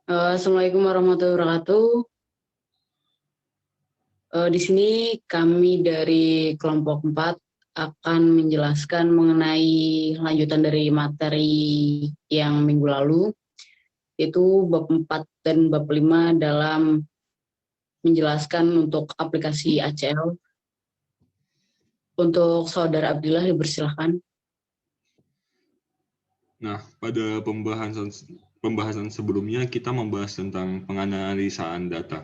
Assalamualaikum warahmatullahi wabarakatuh. Di sini kami dari kelompok 4 akan menjelaskan mengenai lanjutan dari materi yang minggu lalu, yaitu bab 4 dan bab 5 dalam menjelaskan untuk aplikasi ACL. Untuk Saudara Abdillah dipersilahkan. Nah, pada pembahasan sebelumnya kita membahas tentang penganalisaan data.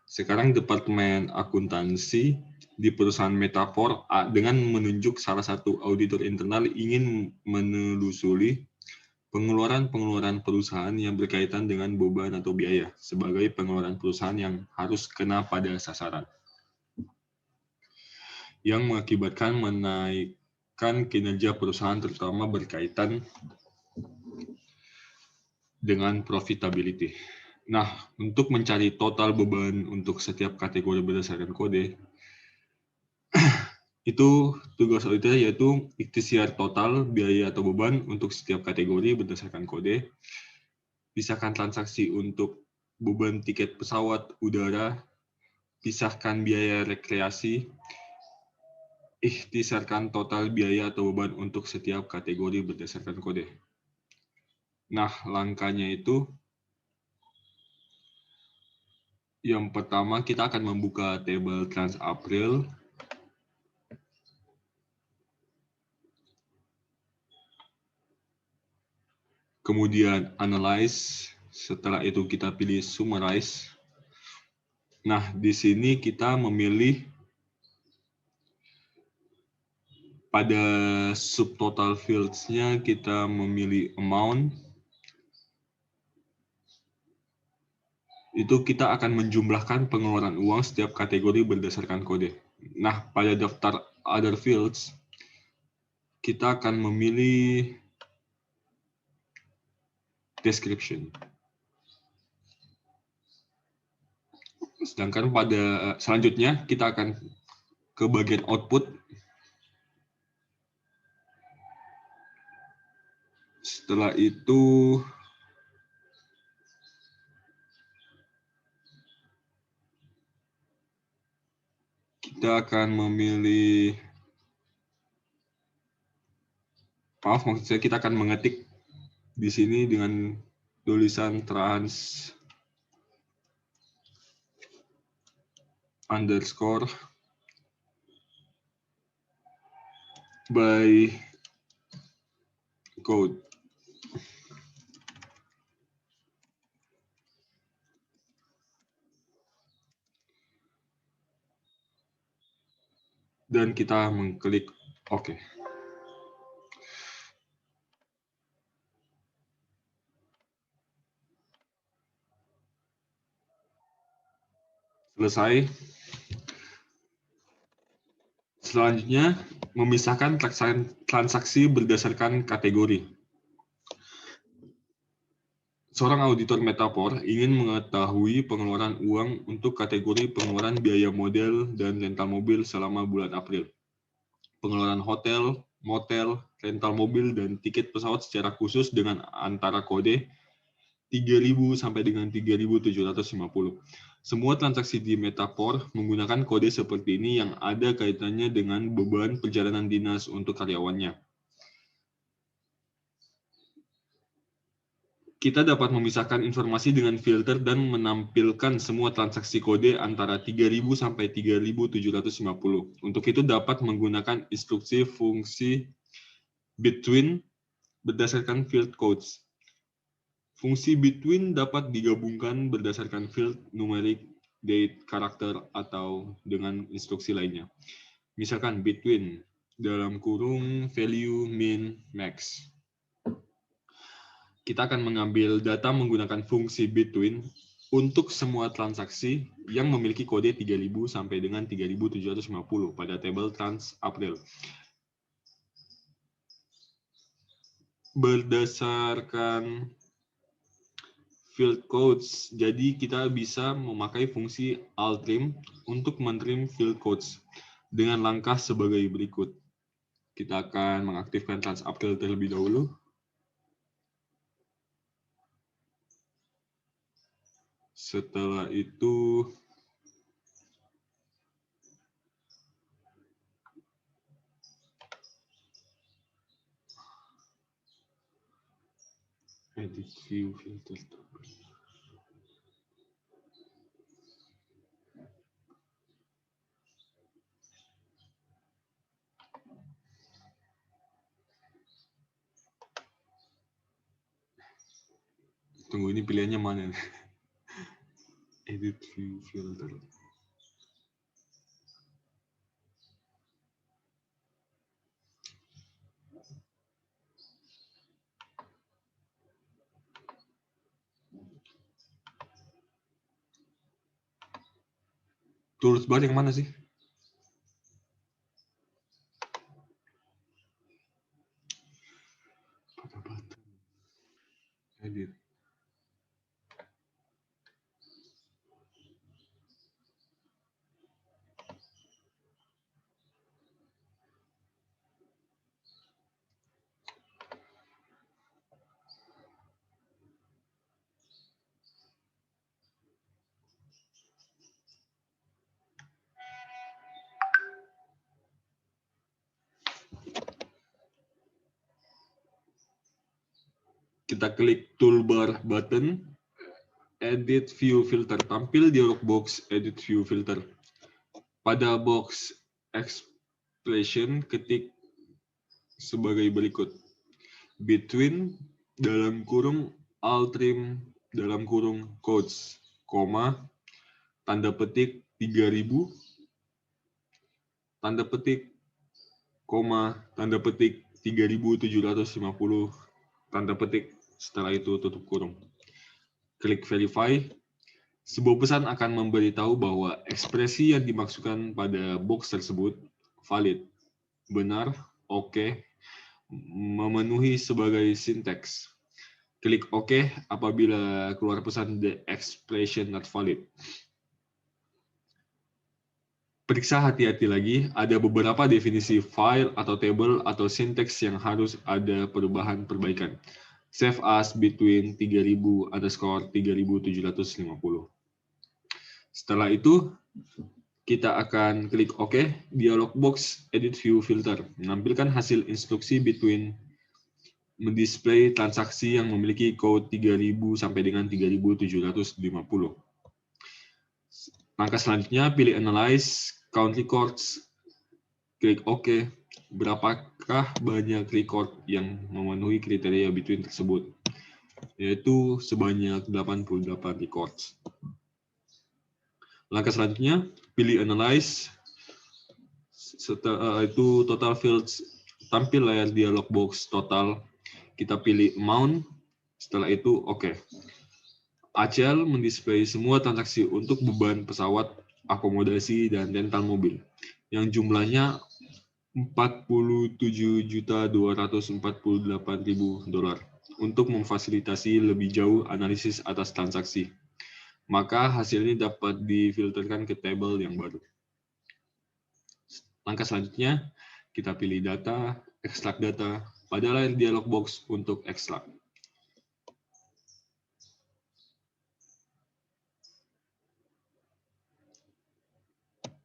Sekarang Departemen Akuntansi di perusahaan Metafor dengan menunjuk salah satu auditor internal ingin menelusuri pengeluaran perusahaan yang berkaitan dengan beban atau biaya sebagai pengeluaran perusahaan yang harus kena pada sasaran, yang mengakibatkan menaikkan kinerja perusahaan terutama berkaitan dengan profitability. Nah, untuk mencari total beban untuk setiap kategori berdasarkan kode, itu tugas auditor yaitu ikhtiar total biaya atau beban untuk setiap kategori berdasarkan kode, pisahkan transaksi untuk beban tiket pesawat udara, pisahkan biaya rekreasi, ikhtisarkan total biaya atau beban untuk setiap kategori berdasarkan kode. Nah, langkahnya itu yang pertama kita akan membuka tabel Trans April. Kemudian analyze, setelah itu kita pilih summarize. Nah, di sini kita memilih pada subtotal fields-nya kita memilih amount. Itu kita akan menjumlahkan pengeluaran uang setiap kategori berdasarkan kode. Nah, pada daftar other fields, kita akan memilih description. Sedangkan pada selanjutnya kita akan ke bagian output. Setelah itu kita akan memilih, maksud saya kita akan mengetik di sini dengan tulisan trans underscore by code. Dan kita mengklik OK. Selesai. Selanjutnya, memisahkan transaksi berdasarkan kategori. Seorang auditor Metafor ingin mengetahui pengeluaran uang untuk kategori pengeluaran biaya model dan rental mobil selama bulan April. Pengeluaran hotel, motel, rental mobil, dan tiket pesawat secara khusus dengan antara kode 3.000 sampai dengan 3.750. Semua transaksi di Metafor menggunakan kode seperti ini yang ada kaitannya dengan beban perjalanan dinas untuk karyawannya. Kita dapat memisahkan informasi dengan filter dan menampilkan semua transaksi kode antara 3.000 sampai 3.750. Untuk itu dapat menggunakan instruksi fungsi between berdasarkan field codes. Fungsi between dapat digabungkan berdasarkan field numerik, date, karakter, atau dengan instruksi lainnya. Misalkan between dalam kurung value min max. Kita akan mengambil data menggunakan fungsi between untuk semua transaksi yang memiliki kode 3.000 sampai dengan 3.750 pada tabel Trans April. Berdasarkan field codes, jadi kita bisa memakai fungsi altrim untuk mentrim field codes dengan langkah sebagai berikut. Kita akan mengaktifkan Trans April terlebih dahulu. Setelah itu edit view filter. Tunggu, ini pilihannya mana? Edit view filter. Tools bar yang mana sih? Edit. Kita klik toolbar button, edit view filter. Tampil dialog box edit view filter. Pada box expression, ketik sebagai berikut. Between, dalam kurung, altrim, dalam kurung, quotes, koma, tanda petik 3000, tanda petik, koma, tanda petik 3750, tanda petik, setelah itu tutup kurung. Klik verify. Sebuah pesan akan memberitahu bahwa ekspresi yang dimaksudkan pada box tersebut valid, benar, oke, memenuhi sebagai sinteks. Klik OK apabila keluar pesan the expression not valid. Periksa hati-hati lagi, ada beberapa definisi file atau table atau sinteks yang harus ada perubahan perbaikan. Save as between 3000 underscore 3750. Setelah itu, kita akan klik OK, dialog box edit view filter, menampilkan hasil instruksi between mendisplay transaksi yang memiliki code 3000 sampai dengan 3750. Langkah selanjutnya, pilih Analyze, Count Records, klik OK. Berapakah banyak record yang memenuhi kriteria between tersebut? Yaitu sebanyak 88 records. Langkah selanjutnya, pilih Analyze. Setelah itu Total Fields, tampil layar dialog box total. Kita pilih Amount. Setelah itu OK. ACL mendisplay semua transaksi untuk beban pesawat, akomodasi, dan rental mobil, yang jumlahnya $47.248.000 untuk memfasilitasi lebih jauh analisis atas transaksi. Maka hasilnya dapat difilterkan ke tabel yang baru. Langkah selanjutnya, kita pilih data, ekstrak data, pada layar dialog box untuk ekstrak.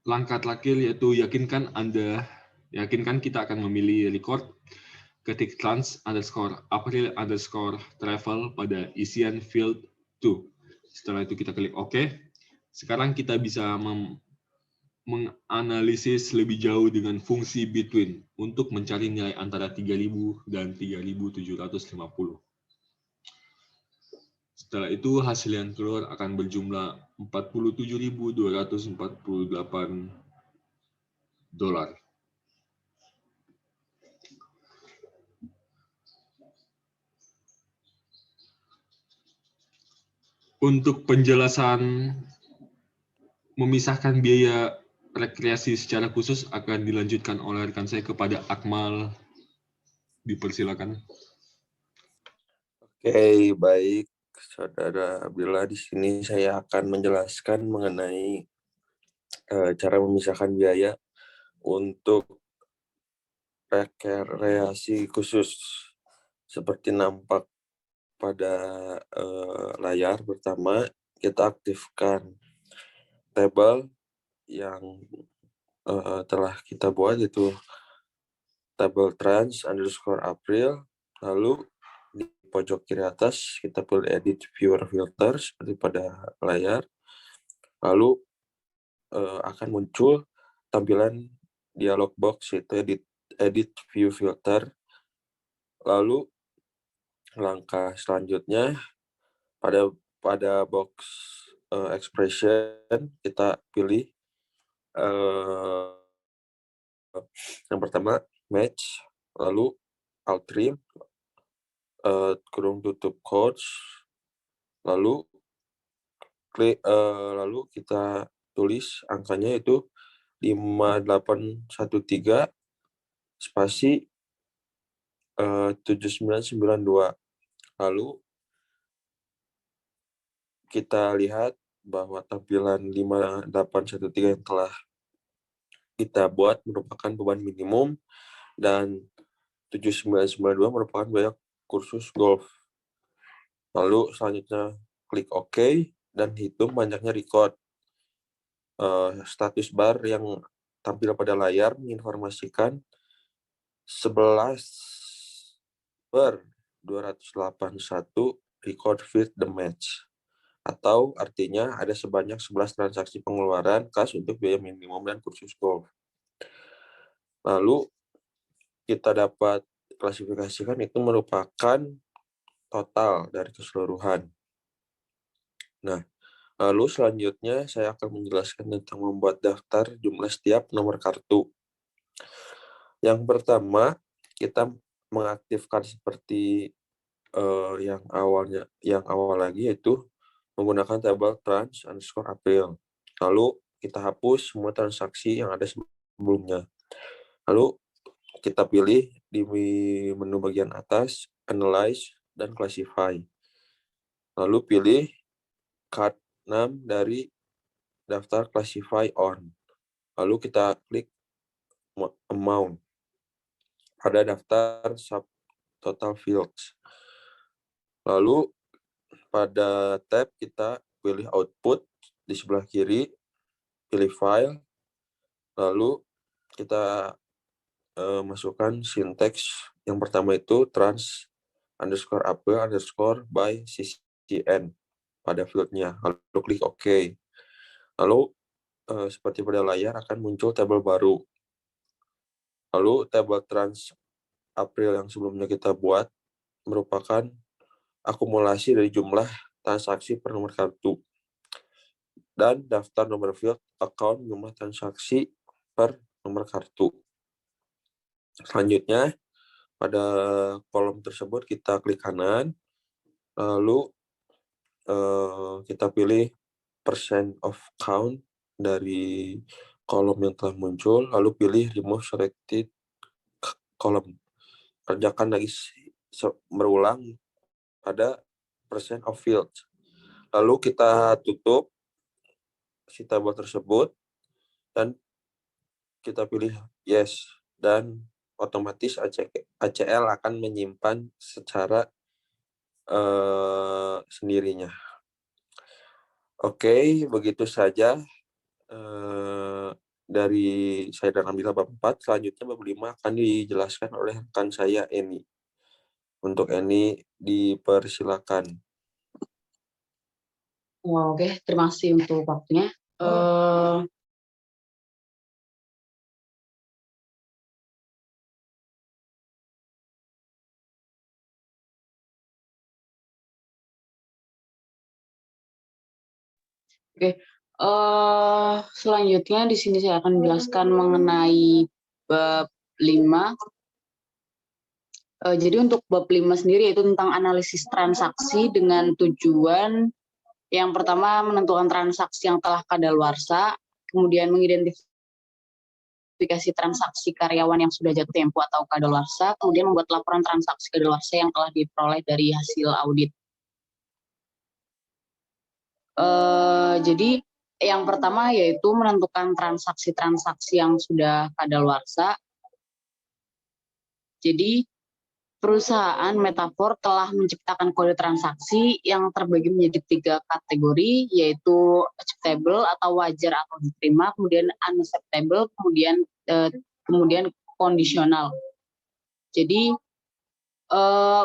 Langkah terakhir yaitu yakinkan kita akan memilih record. Ketik trans_April_travel pada isian field 2. Setelah itu kita klik OK. Sekarang kita bisa menganalisis lebih jauh dengan fungsi between untuk mencari nilai antara 3000 dan 3750. Setelah itu, hasil yang keluar akan berjumlah $47.248. Untuk penjelasan memisahkan biaya rekreasi secara khusus akan dilanjutkan oleh rekan saya kepada Akmal. Dipersilakan. Oke, baik. Saudara Abdillah, di sini saya akan menjelaskan mengenai cara memisahkan biaya untuk rekreasi khusus. Seperti nampak pada layar pertama, kita aktifkan tabel yang telah kita buat, yaitu tabel trans_April. Lalu di pojok kiri atas kita pilih edit viewer filter seperti pada layar. Lalu akan muncul tampilan dialog box, yaitu edit view filter. Lalu langkah selanjutnya pada box expression kita pilih yang pertama match, lalu alt trim, kurung tutup quotes, lalu kita tulis angkanya itu 5813 spasi 7992. Lalu kita lihat bahwa tampilan 5813 yang telah kita buat merupakan beban minimum dan 7992 merupakan biaya kursus golf. Lalu selanjutnya klik OK dan hitung banyaknya record. Status bar yang tampil pada layar menginformasikan 11/281 record feed the match, atau artinya ada sebanyak 11 transaksi pengeluaran kas untuk biaya minimum dan kursus golf. Lalu kita dapat klasifikasikan itu merupakan total dari keseluruhan. Nah, lalu selanjutnya saya akan menjelaskan tentang membuat daftar jumlah setiap nomor kartu. Yang pertama, kita mengaktifkan seperti yang awal lagi, yaitu menggunakan tabel trans_April. Lalu kita hapus semua transaksi yang ada sebelumnya. Lalu kita pilih di menu bagian atas Analyze dan Classify. Lalu pilih Card 6 dari daftar Classify On. Lalu kita klik Amount pada daftar Subtotal Fields. Lalu pada tab kita pilih Output di sebelah kiri, pilih File, lalu kita masukkan sinteks yang pertama itu trans_April_by_CCN pada fieldnya, lalu klik OK. Lalu seperti pada layar akan muncul tabel baru. Lalu tabel trans_April yang sebelumnya kita buat merupakan akumulasi dari jumlah transaksi per nomor kartu dan daftar nomor field account jumlah transaksi per nomor kartu. Selanjutnya, pada kolom tersebut kita klik kanan, lalu kita pilih percent of count dari kolom yang telah muncul, lalu pilih remove selected column. Kerjakan lagi berulang pada percent of fields. Lalu kita tutup si tabel tersebut dan kita pilih yes, dan otomatis ACL akan menyimpan secara sendirinya. Oke, begitu saja dari saya dan Nabila bab 4. Selanjutnya bab 5 akan dijelaskan oleh rekan saya Eni. Untuk Eni dipersilakan. Oke, terima kasih untuk waktunya. Oke, selanjutnya di sini saya akan menjelaskan mengenai bab 5. Jadi untuk bab 5 sendiri yaitu tentang analisis transaksi dengan tujuan yang pertama menentukan transaksi yang telah kadaluarsa, kemudian mengidentifikasi transaksi karyawan yang sudah jatuh tempo atau kadaluarsa, kemudian membuat laporan transaksi kadaluarsa yang telah diperoleh dari hasil audit. Jadi yang pertama yaitu menentukan transaksi-transaksi yang sudah kadaluarsa. Jadi perusahaan Metafor telah menciptakan kode transaksi yang terbagi menjadi 3 kategori, yaitu acceptable atau wajar atau diterima, kemudian unacceptable, kemudian kondisional. Jadi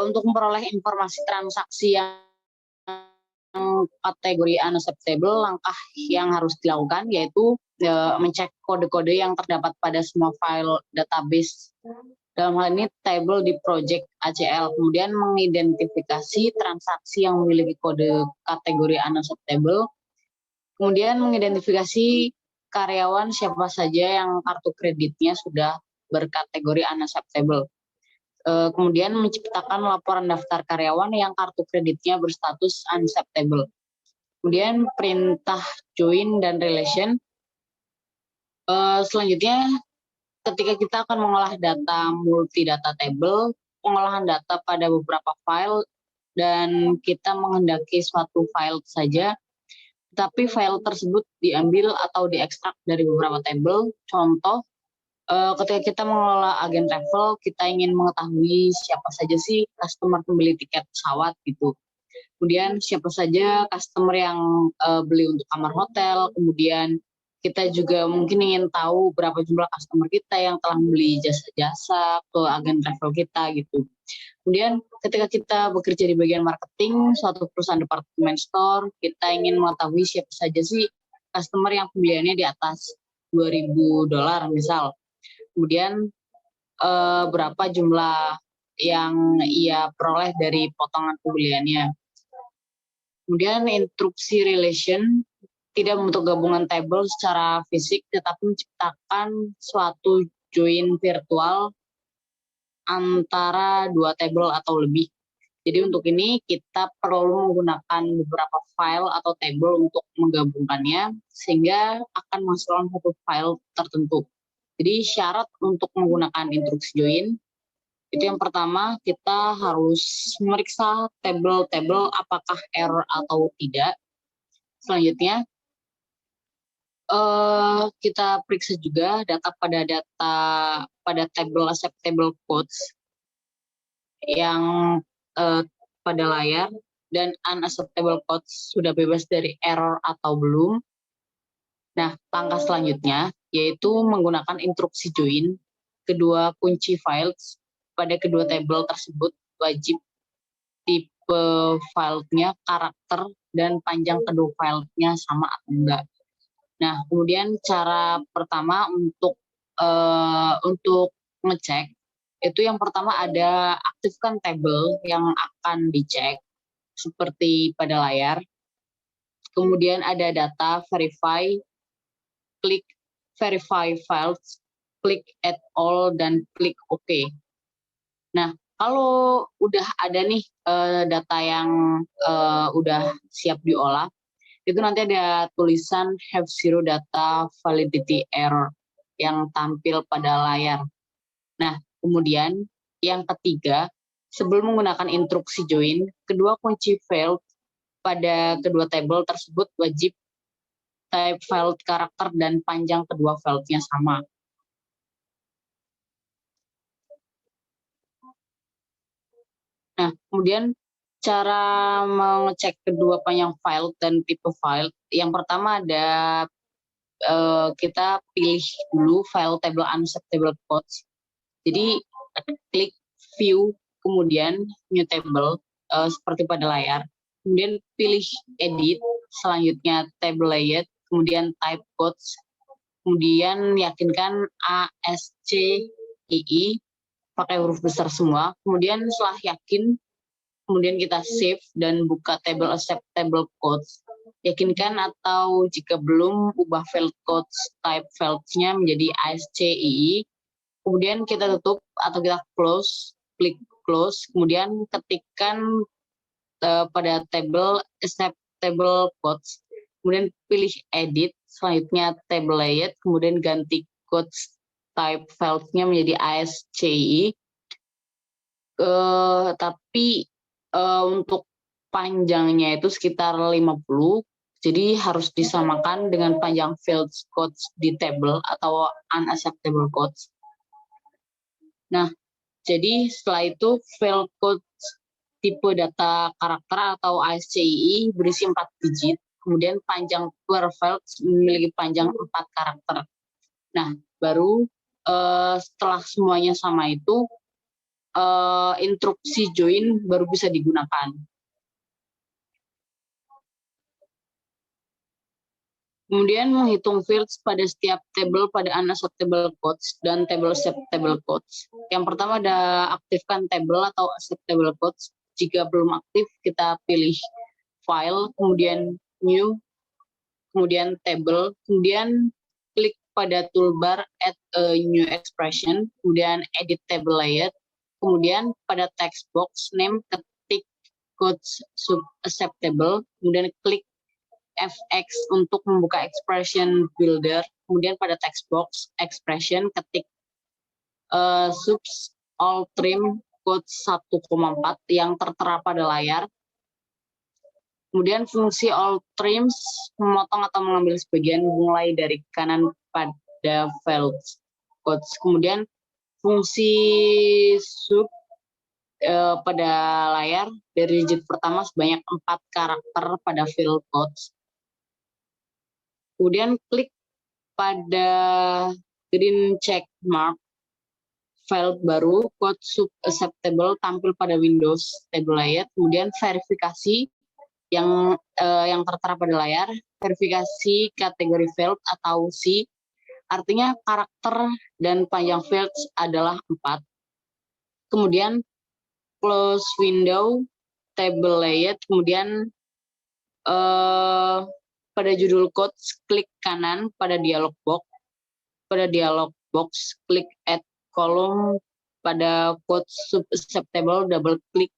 untuk memperoleh informasi transaksi yang kategori unacceptable, langkah yang harus dilakukan yaitu mengecek kode-kode yang terdapat pada semua file database. Dalam hal ini table di project ACL, kemudian mengidentifikasi transaksi yang memiliki kode kategori unacceptable, kemudian mengidentifikasi karyawan siapa saja yang kartu kreditnya sudah berkategori unacceptable. Kemudian menciptakan laporan daftar karyawan yang kartu kreditnya berstatus unacceptable. Kemudian perintah join dan relation. Selanjutnya, ketika kita akan mengolah data multi data table, pengolahan data pada beberapa file, dan kita menghendaki suatu file saja, tapi file tersebut diambil atau diekstrak dari beberapa table. Contoh, ketika kita mengelola agen travel, kita ingin mengetahui siapa saja sih customer pembeli tiket pesawat gitu. Kemudian siapa saja customer yang beli untuk kamar hotel, kemudian kita juga mungkin ingin tahu berapa jumlah customer kita yang telah membeli jasa-jasa ke agen travel kita gitu. Kemudian ketika kita bekerja di bagian marketing suatu perusahaan department store, kita ingin mengetahui siapa saja sih customer yang pembeliannya di atas $2.000 misal. Kemudian berapa jumlah yang ia peroleh dari potongan pembeliannya. Kemudian instruksi relation, tidak membentuk gabungan table secara fisik, tetapi menciptakan suatu join virtual antara 2 table atau lebih. Jadi untuk ini kita perlu menggunakan beberapa file atau table untuk menggabungkannya, sehingga akan menghasilkan satu file tertentu. Jadi syarat untuk menggunakan instruksi join, itu yang pertama kita harus memeriksa table-table apakah error atau tidak. Selanjutnya kita periksa juga data pada table acceptable codes yang pada layar, dan unacceptable codes sudah bebas dari error atau belum. Nah, langkah selanjutnya yaitu menggunakan instruksi join. Kedua kunci files pada kedua table tersebut wajib tipe filenya, karakter, dan panjang kedua filenya sama atau enggak. Nah, kemudian cara pertama untuk ngecek itu yang pertama ada aktifkan table yang akan dicek seperti pada layar. Kemudian ada data verify, klik verify files, klik add all, dan klik OK. Nah, kalau udah ada nih data yang udah siap diolah, itu nanti ada tulisan have zero data validity error yang tampil pada layar. Nah, kemudian yang ketiga, sebelum menggunakan instruksi join, kedua kunci field pada kedua table tersebut wajib type field karakter dan panjang kedua fieldnya sama. Nah, kemudian cara mengecek kedua panjang file dan tipe file, yang pertama ada kita pilih dulu file table unacceptable codes. Jadi klik view, kemudian new table seperti pada layar. Kemudian pilih edit, selanjutnya table layout, kemudian type codes, kemudian yakinkan ASCII pakai huruf besar semua. Kemudian setelah yakin, kemudian kita save dan buka table acceptable codes. Yakinkan atau jika belum, ubah field codes type fields-nya menjadi ASCII. Kemudian kita tutup atau kita close, klik close. Kemudian ketikkan pada table acceptable codes. Kemudian pilih edit, selanjutnya table layout, kemudian ganti codes type fields-nya menjadi ASCII. Tapi untuk panjangnya itu sekitar 50, jadi harus disamakan dengan panjang field codes di table atau unacceptable codes. Nah, Jadi setelah itu field code tipe data karakter atau ASCII berisi 4 digit, kemudian panjang per field memiliki panjang 4 karakter. Nah, baru setelah semuanya sama itu, instruksi join baru bisa digunakan. Kemudian menghitung fields pada setiap table pada unacceptable codes dan table acceptable codes. Yang pertama ada aktifkan table atau acceptable codes. Jika belum aktif, kita pilih file, kemudian new, kemudian table, kemudian klik pada toolbar add a new expression, kemudian edit table layout, kemudian pada text box name ketik codes acceptable, kemudian klik FX untuk membuka expression builder, kemudian pada text box expression ketik subs all trim code 1,4 yang tertera pada layar. Kemudian fungsi all trims memotong atau mengambil sebagian mulai dari kanan pada fields codes. Kemudian fungsi sub pada layar dari digit pertama sebanyak 4 karakter pada field codes. Kemudian klik pada green check mark file baru, code sub acceptable tampil pada Windows table layout. Kemudian verifikasi yang tertera pada layar, verifikasi kategori field atau C, artinya karakter dan panjang fields adalah 4. Kemudian close window table layout, kemudian pada judul codes klik kanan pada dialog box. Pada dialog box klik add column pada code sub acceptable, double klik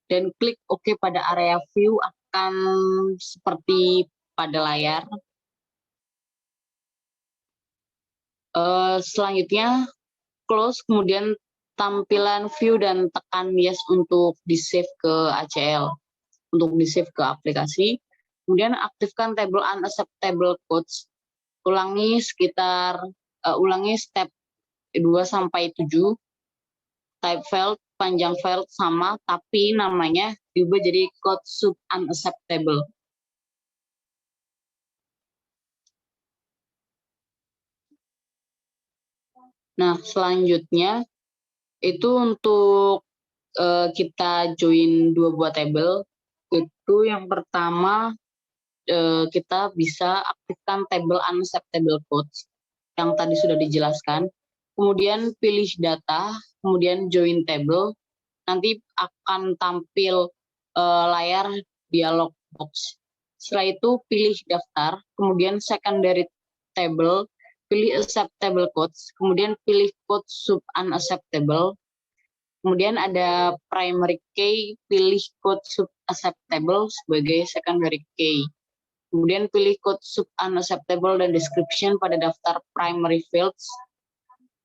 dan klik OK pada area view akan seperti pada layar. Selanjutnya close, kemudian tampilan view dan tekan yes untuk di-save ke ACL, untuk di-save ke aplikasi. Kemudian aktifkan table unacceptable codes. Ulangi step 2 sampai 7. Type field, panjang field sama, tapi namanya diubah jadi code sub unacceptable. Nah, selanjutnya itu untuk kita join 2 buah table. Itu yang pertama kita bisa aktifkan table unacceptable codes yang tadi sudah dijelaskan. Kemudian pilih data, kemudian join table. Nanti akan tampil layar dialog box. Setelah itu pilih daftar, kemudian secondary table, pilih acceptable codes, kemudian pilih code sub unacceptable. Kemudian ada primary key, pilih code sub acceptable sebagai secondary key. Kemudian pilih code sub unacceptable dan description pada daftar primary fields.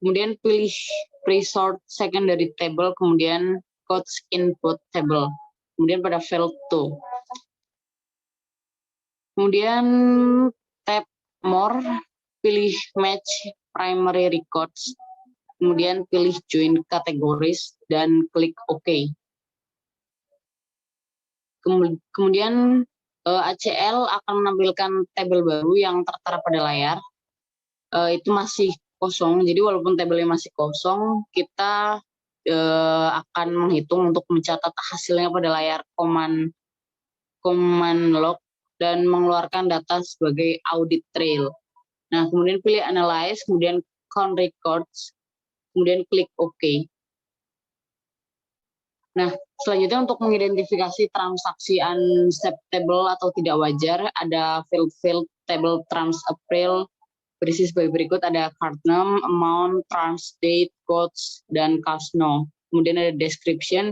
Kemudian pilih pre-sort secondary table, kemudian codes input table. Kemudian pada field 2. Kemudian tab more, pilih match primary records. Kemudian pilih join categories dan klik OK. Kemudian ACL akan menampilkan tabel baru yang tertera pada layar. Itu masih kosong, jadi walaupun tabelnya masih kosong, kita akan menghitung untuk mencatat hasilnya pada layar command log dan mengeluarkan data sebagai audit trail. Nah, kemudian pilih analyze, kemudian count records, kemudian klik OK. Nah, selanjutnya untuk mengidentifikasi transaksi unacceptable atau tidak wajar, ada field table trans April berisi sebagai berikut, ada card name, amount, trans date, codes, dan cash no. Kemudian ada description,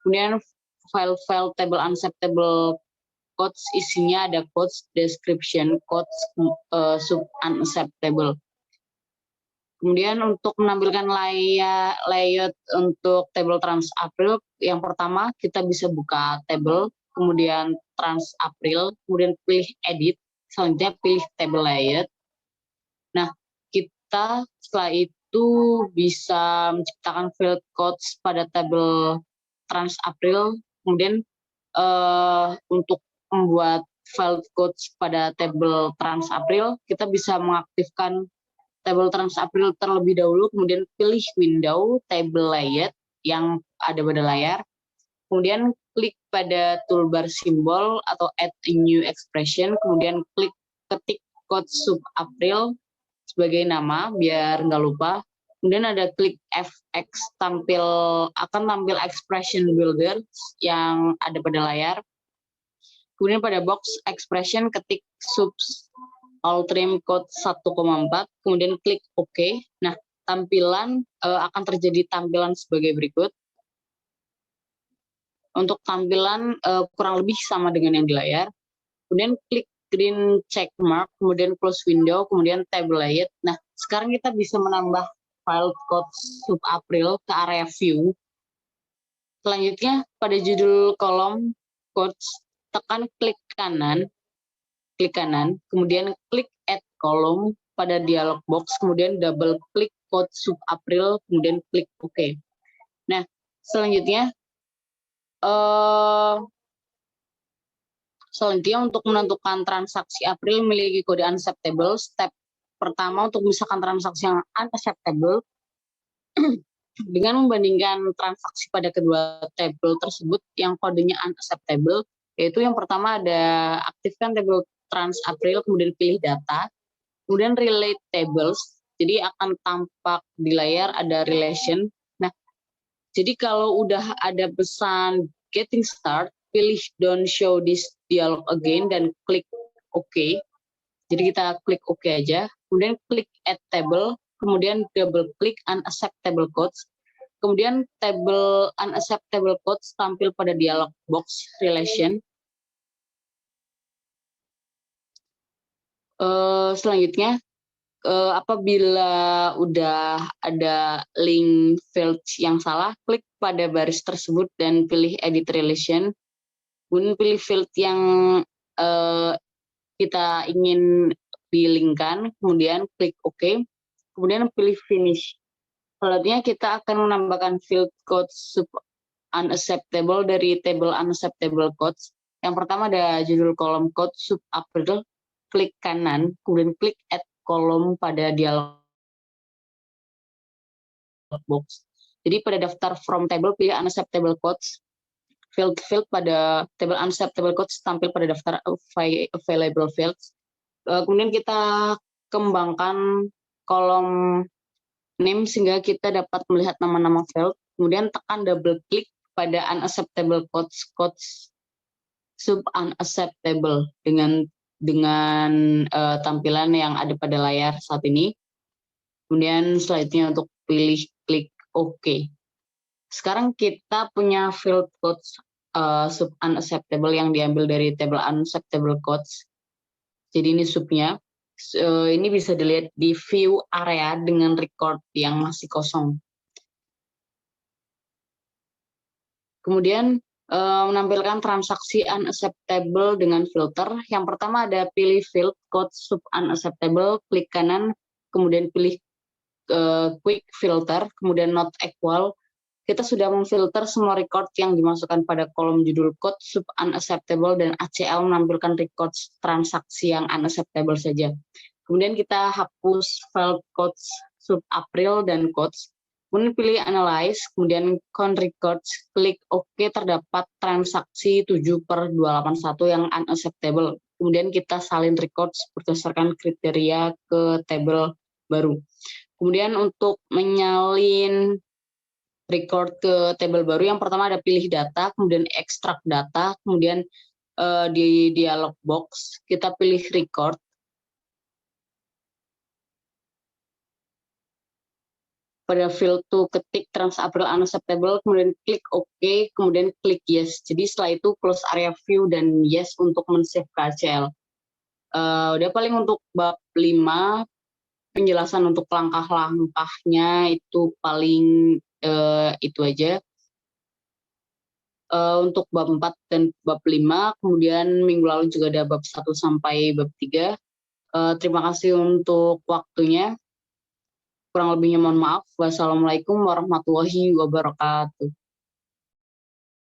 kemudian file table unacceptable codes, isinya ada codes, description, codes, sub unacceptable. Kemudian untuk menampilkan layout untuk table trans April, yang pertama kita bisa buka table, kemudian trans April, kemudian pilih edit, selanjutnya pilih table layout. Nah, kita setelah itu itu bisa menciptakan field codes pada tabel TransApril. Kemudian untuk membuat field codes pada tabel TransApril, kita bisa mengaktifkan tabel TransApril terlebih dahulu, kemudian pilih window table layout yang ada pada layar. Kemudian klik pada toolbar simbol atau add a new expression, kemudian ketik code SubApril sebagai nama biar nggak lupa. Kemudian ada klik FX akan tampil expression builder yang ada pada layar. Kemudian pada box expression ketik subs all trim code 1,4, kemudian klik OK. Nah, tampilan akan terjadi tampilan sebagai berikut. Untuk tampilan kurang lebih sama dengan yang di layar. Kemudian klik green check mark, kemudian close window, kemudian table layout. Nah, sekarang kita bisa menambah file code SubApril ke area view. Selanjutnya, pada judul kolom codes, tekan klik kanan, kemudian klik add column pada dialog box, kemudian double klik code SubApril, kemudian klik OK. Nah, selanjutnya untuk menentukan transaksi April memiliki kode unacceptable. Step pertama untuk memisahkan transaksi yang unacceptable dengan membandingkan transaksi pada kedua tabel tersebut yang kodenya unacceptable, yaitu yang pertama ada aktifkan tabel TransApril, kemudian pilih data, kemudian relate tables, jadi akan tampak di layar ada relation. Nah, jadi kalau udah ada pesan getting start, pilih don't show this dialog again dan klik OK. Jadi kita klik OK aja, kemudian klik add table, kemudian double klik unacceptable codes, kemudian tabel unacceptable codes tampil pada dialog box relation. Selanjutnya, apabila udah ada link field yang salah, klik pada baris tersebut dan pilih edit relation. Kemudian pilih field yang kita ingin di-linkkan, kemudian klik OK, kemudian pilih finish. Selanjutnya kita akan menambahkan field code sub unacceptable dari table unacceptable codes. Yang pertama ada judul kolom code SubApril, klik kanan, kemudian klik add kolom pada dialog box. Jadi pada daftar from table pilih unacceptable codes. Field pada table unacceptable codes tampil pada daftar available fields. Kemudian kita kembangkan kolom name sehingga kita dapat melihat nama-nama field. Kemudian tekan double klik pada unacceptable codes sub unacceptable dengan tampilan yang ada pada layar saat ini. Kemudian selanjutnya untuk pilih klik OK. Sekarang kita punya field codes sub unacceptable yang diambil dari table unacceptable codes. Jadi ini subnya. Ini bisa dilihat di view area dengan record yang masih kosong. Kemudian menampilkan transaksi unacceptable dengan filter. Yang pertama ada pilih field code sub unacceptable, klik kanan, kemudian pilih quick filter, kemudian not equal. Kita sudah memfilter semua record yang dimasukkan pada kolom judul code sub unacceptable dan ACL menampilkan record transaksi yang unacceptable saja. Kemudian kita hapus file codes SubApril dan codes. Kemudian pilih analyze, kemudian count records, klik OK, terdapat transaksi 7/281 yang unacceptable. Kemudian kita salin records berdasarkan kriteria ke tabel baru. Kemudian untuk menyalin record ke tabel baru, yang pertama ada pilih data, kemudian ekstrak data, kemudian di dialog box kita pilih record. Pada field to ketik TransApril unacceptable, kemudian klik OK, kemudian klik yes. Jadi setelah itu close area view dan yes untuk men-save ke ACL. Udah paling untuk bab 5, penjelasan untuk langkah-langkahnya itu paling itu aja. Untuk bab 4 dan bab 5, kemudian minggu lalu juga ada bab 1 sampai bab 3. Terima kasih untuk waktunya. Kurang lebihnya mohon maaf. Wassalamualaikum warahmatullahi wabarakatuh.